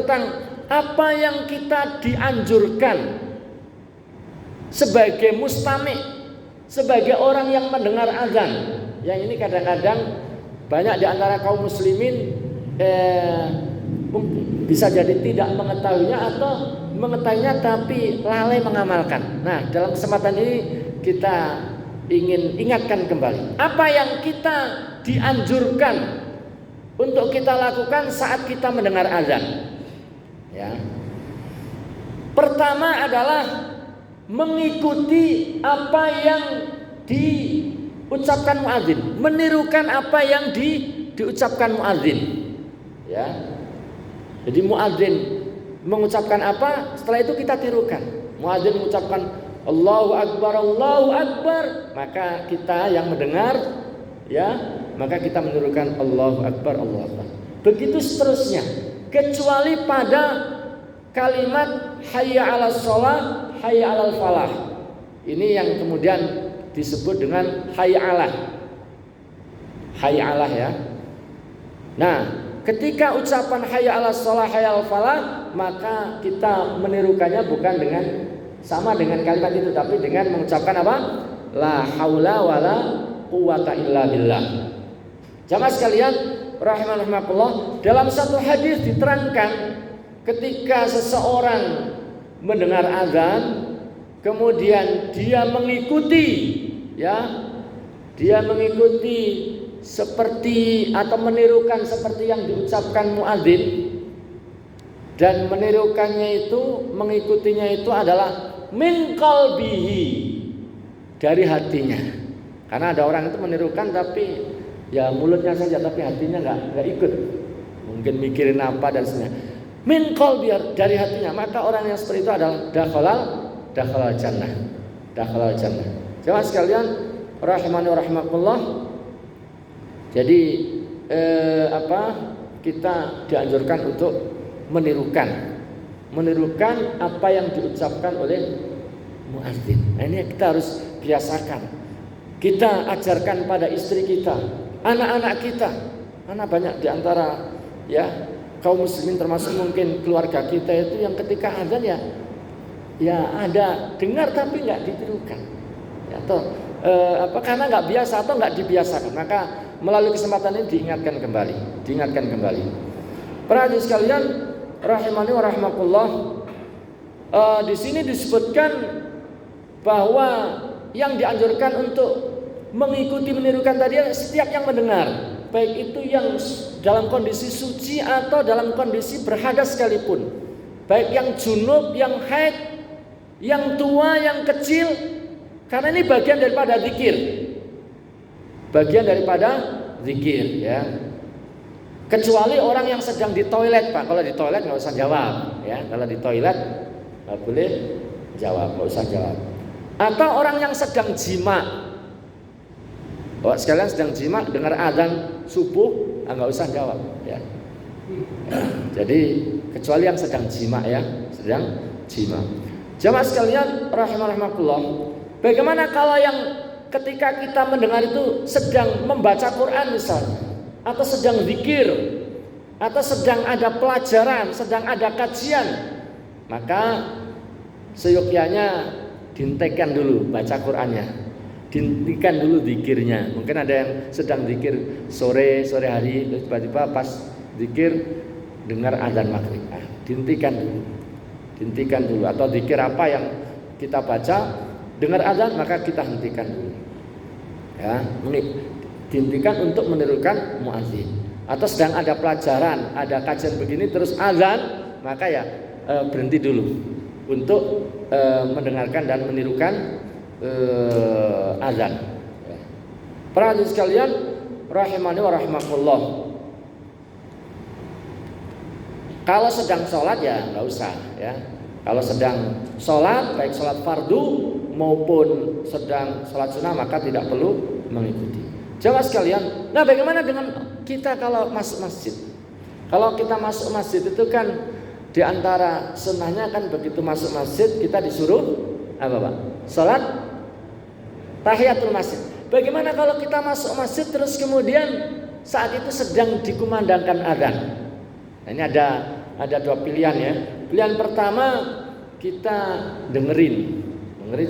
tentang apa yang kita dianjurkan sebagai mustami', sebagai orang yang mendengar azan. Yang ini kadang-kadang banyak di antara kaum muslimin bisa jadi tidak mengetahuinya atau mengetahuinya tapi lalai mengamalkan. Nah, dalam kesempatan ini kita ingin ingatkan kembali apa yang kita dianjurkan untuk kita lakukan saat kita mendengar azan. Ya. Pertama adalah mengikuti apa yang diucapkan muadzin, menirukan apa yang diucapkan muadzin. Ya. Jadi muadzin mengucapkan apa, setelah itu kita tirukan. Muadzin mengucapkan Allahu Akbar, maka kita yang mendengar, ya, maka kita menirukan Allahu Akbar, Allahu Akbar. Begitu seterusnya, kecuali pada kalimat hayya 'alas shalah, hayya 'alal falah. Ini yang kemudian disebut dengan hayya 'alah. Hayya 'alah, ya. Nah, ketika ucapan hayya 'alas shalah, hayya 'alal falah, maka kita menirukannya bukan dengan sama dengan kalimat itu, tapi dengan mengucapkan apa? La haula wala quwata illa billah. Jamaah sekalian, rahimakumullah, dalam satu hadis diterangkan ketika seseorang mendengar azan, kemudian dia mengikuti, ya, dia mengikuti seperti atau menirukan seperti yang diucapkan muadzin, dan menirukannya itu, mengikutinya itu adalah min qalbihi, dari hatinya. Karena ada orang itu menirukan tapi ya mulutnya saja, tapi hatinya nggak ikut, mungkin mikirin apa dan sebagainya. Min qalbi, dari hatinya, maka orang yang seperti itu adalah dakhalal jannah. Jemaah sekalian rahimani wa rahimakumullah. Jadi kita dianjurkan untuk menirukan apa yang diucapkan oleh muadzin. Nah, ini kita harus biasakan. Kita ajarkan pada istri kita, anak-anak kita. Karena banyak di antara, ya, kaum muslimin termasuk mungkin keluarga kita itu yang ketika azan ya ada dengar tapi nggak ditirukan, ya, atau karena nggak biasa atau nggak dibiasakan. Maka melalui kesempatan ini diingatkan kembali. Para hadirin sekalian rahimani wa rahimakumullah, di sini disebutkan bahwa yang dianjurkan untuk mengikuti menirukan tadi setiap yang mendengar, baik itu yang dalam kondisi suci atau dalam kondisi berhadas sekalipun, baik yang junub, yang haid, yang tua, yang kecil, karena ini bagian daripada zikir, ya. Kecuali orang yang sedang di toilet, Pak. Kalau di toilet nggak usah jawab, ya. Kalau di toilet nggak boleh jawab, nggak usah jawab. Atau orang yang sedang jima, sekalian sedang jima dengar azan subuh, nggak usah jawab, ya. Jadi kecuali yang sedang jima, ya, sedang jima. Jamaah sekalian rahimakumullah, bagaimana kalau yang ketika kita mendengar itu sedang membaca Quran misalnya, atau sedang zikir, atau sedang ada pelajaran, sedang ada kajian, maka seyogyanya dihentikan dulu baca Qurannya, dihentikan dulu zikirnya. Mungkin ada yang sedang zikir sore hari, tiba-tiba pas zikir dengar azan maghrib, dihentikan dulu. Atau zikir apa yang kita baca dengar azan, maka kita hentikan dulu, ya. Dihentikan untuk menirukan muadzin. Atau sedang ada pelajaran, ada kajian begini terus azan, maka ya berhenti dulu untuk mendengarkan dan menirukan azan. Para hadirin sekalian rahimani wa rahimakumullah, kalau sedang sholat ya nggak usah, ya. Kalau sedang sholat, baik sholat fardu maupun sedang sholat sunnah, maka tidak perlu mengikuti. Jamaah sekalian, nah bagaimana dengan kita kalau masuk masjid? Kalau kita masuk masjid itu kan di antara sunnahnya kan begitu masuk masjid kita disuruh apa, Pak? Sholat tahiyatul masjid. Bagaimana kalau kita masuk masjid terus kemudian saat itu sedang dikumandangkan adzan? Nah, ini ada ada dua pilihan ya. Pilihan pertama kita dengerin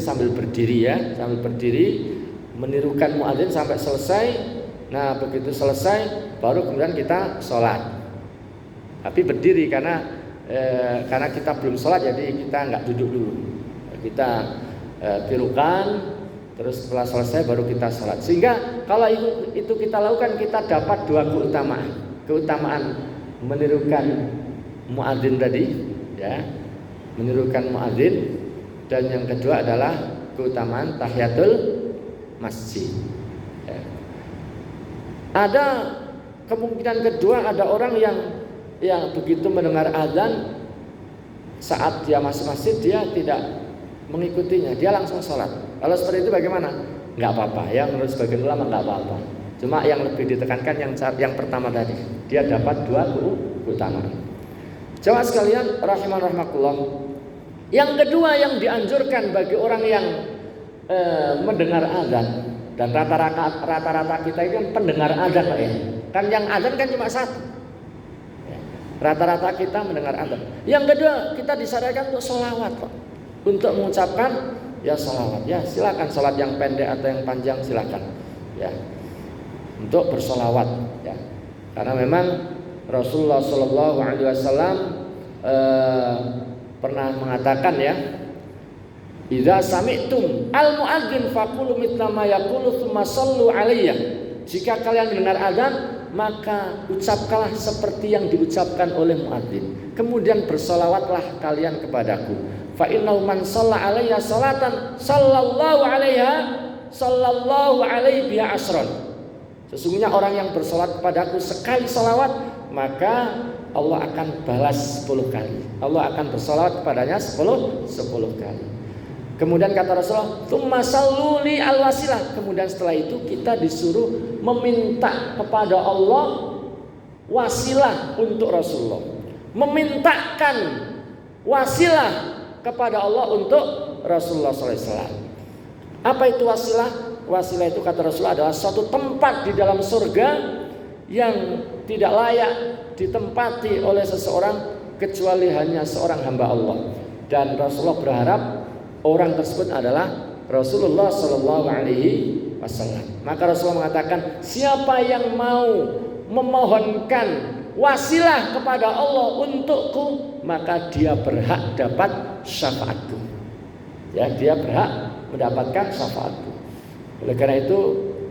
sambil berdiri ya, sambil berdiri menirukan muadzin sampai selesai. Nah begitu selesai baru kemudian kita sholat. Tapi berdiri karena kita belum sholat, jadi kita nggak duduk dulu. Kita tirukan, terus setelah selesai baru kita sholat. Sehingga kalau itu kita lakukan, kita dapat dua keutamaan menirukan muadzin tadi, ya, menirukan muadzin, dan yang kedua adalah keutamaan tahiyatul masjid. Ya. Ada kemungkinan kedua, ada orang yang begitu mendengar azan saat dia masuk masjid dia tidak mengikutinya, dia langsung sholat. Kalau seperti itu bagaimana? Nggak apa-apa ya, menurut sebagian ulama nggak apa-apa. Cuma yang lebih ditekankan yang pertama tadi, dia dapat dua keutamaan. Jamaah sekalian rahimakumullah. Yang kedua yang dianjurkan bagi orang yang mendengar azan, dan rata-rata kita itu kan pendengar azan Pak ya. Kan yang azan kan cuma satu. Rata-rata kita mendengar azan. Yang kedua kita disarankan untuk sholawat Pak. Untuk mengucapkan ya sholawat. Ya silakan sholat yang pendek atau yang panjang silakan. Ya. Untuk bersolawat ya. Karena memang Rasulullah SAW pernah mengatakan ya, idza sami'tum al-mu'adzin faqulu mithla ma yaqulu tsumma shallu alayya. Jika kalian mendengar azan, maka ucapkanlah seperti yang diucapkan oleh muadzin. Kemudian bersolawatlah kalian kepadaku. Fa innahu man shalla alayya salatan sallallahu alaihi biha asran. Sesungguhnya orang yang bersolat kepadaku sekali salawat, maka Allah akan balas 10 kali. Allah akan bersolawat kepadanya 10 kali. Kemudian kata Rasulullah, "Tsumma sallu li al-wasilah." Kemudian setelah itu kita disuruh meminta kepada Allah wasilah untuk Rasulullah. Memintakan wasilah kepada Allah untuk Rasulullah SAW. Apa itu wasilah? Wasilah itu kata Rasulullah adalah suatu tempat di dalam surga yang tidak layak ditempati oleh seseorang kecuali hanya seorang hamba Allah. Dan Rasulullah berharap orang tersebut adalah Rasulullah SAW. Maka Rasulullah mengatakan, siapa yang mau memohonkan wasilah kepada Allah untukku, maka dia berhak dapat syafaatku. Ya, dia berhak mendapatkan syafaatku. Oleh karena itu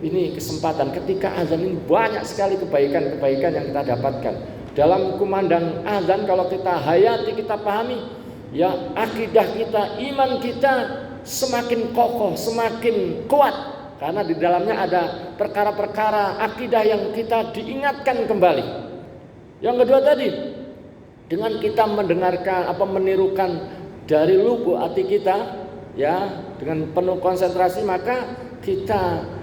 ini kesempatan ketika azan ini banyak sekali kebaikan-kebaikan yang kita dapatkan. Dalam kumandang azan kalau kita hayati, kita pahami, ya akidah kita, iman kita semakin kokoh, semakin kuat. Karena di dalamnya ada perkara-perkara akidah yang kita diingatkan kembali. Yang kedua tadi, dengan kita mendengarkan menirukan dari lubuk hati kita, ya dengan penuh konsentrasi, maka kita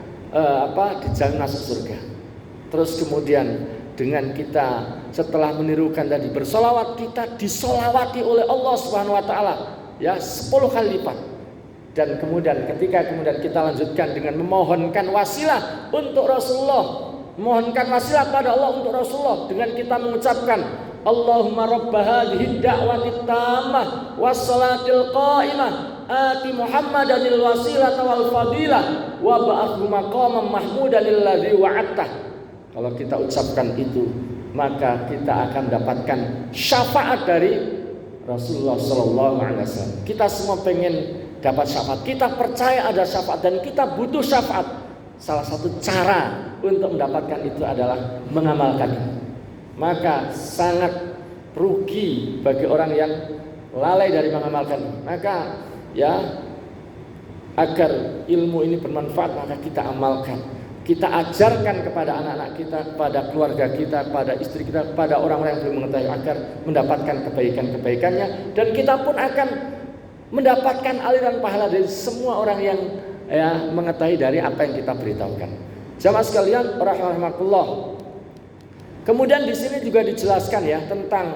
dijamin masuk surga. Terus kemudian dengan kita setelah menirukan tadi bersolawat, kita disolawati oleh Allah Subhanahu Wa Taala ya 10 kali lipat. Dan kemudian ketika kita lanjutkan dengan memohonkan wasilah untuk Rasulullah, mohonkan wasilah pada Allah untuk Rasulullah dengan kita mengucapkan Allahumma rabba hadhihi da'wati tammah was salatil qa'imah ati Muhammadanil wasilata wal fadilah wa ba'athu maqaman mahmudan alladzi wa'adtah. Kalau kita ucapkan itu, maka kita akan dapatkan syafaat dari Rasulullah sallallahu alaihi wasallam. Kita semua pengen dapat syafaat. Kita percaya ada syafaat dan kita butuh syafaat. Salah satu cara untuk mendapatkan itu adalah mengamalkan. Maka sangat rugi bagi orang yang lalai dari mengamalkan. Maka ya agar ilmu ini bermanfaat, maka kita amalkan. Kita ajarkan kepada anak-anak kita, kepada keluarga kita, kepada istri kita, kepada orang-orang yang belum mengetahui agar mendapatkan kebaikan-kebaikannya, dan kita pun akan mendapatkan aliran pahala dari semua orang yang mengetahui dari apa yang kita beritahukan. Jamaah sekalian rahimakumullah. Kemudian di sini juga dijelaskan ya tentang